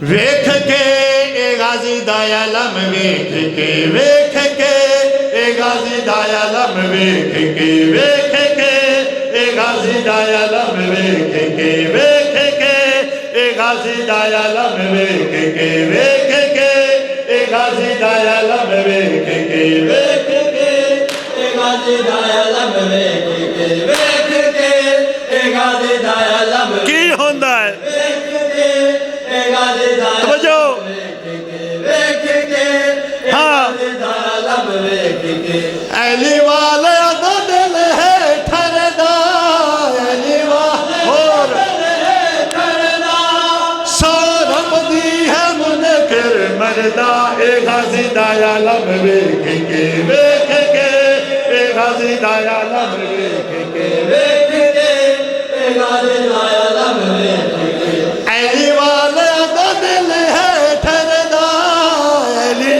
वेख के ए गाजी दायालम वेख के ए गाजी दायालम वेख के ए गाजी दायालम वेख के ए गाजी दायालम वेख के ए गाजी दायालम वेख के ए गाजी दायालम वेख के ए गाजी दायालम की होंदा है ए गाजी तवज्जो हाँ दायालम वेख के अली वाले दा दिल है ठरदा अली वाले और शरम दी है मुनकर मरदा ए गाजी दायालम वेख के ए गाजी दायालम वेख के ए गाजी दायालम वेख के अली वाले दा दिल है ठरदा अली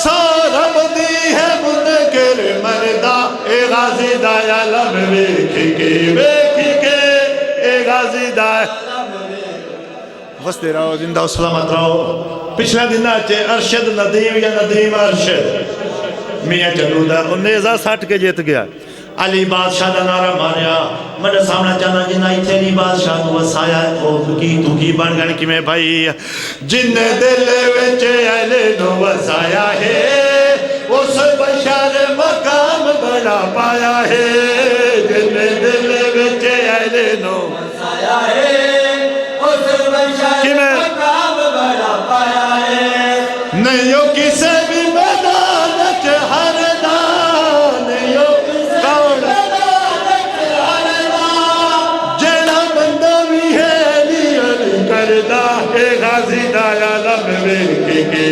शरम दी है मुनकर मरदा ए गाजी दायालम वेख के ए गाजी दायालम वस्ते रहो जिंदा सलामत रहो पिछला दिन चे अरशद नदीम या नदीम अरशद मियां चलूदा उन्हें सट के जीत गया अली बादशाह का नारा मारिया मेरे सामने जाना जिन्ना इतने अली बादशाह को वसाया ओ दुखी बन गए कि मैं भाई जिन दिल विच अली नु वसाया है उस बशर मकाम बड़ा पाया है जिन दिल विच अली नु वसाया है उस बशर मकाम बड़ा पाया है नहीं हो किसे भी मैदान च हरदा नहीं हो कौन जेड़ा बंदा भी है अली करदा ए गाजी दायालम वेख के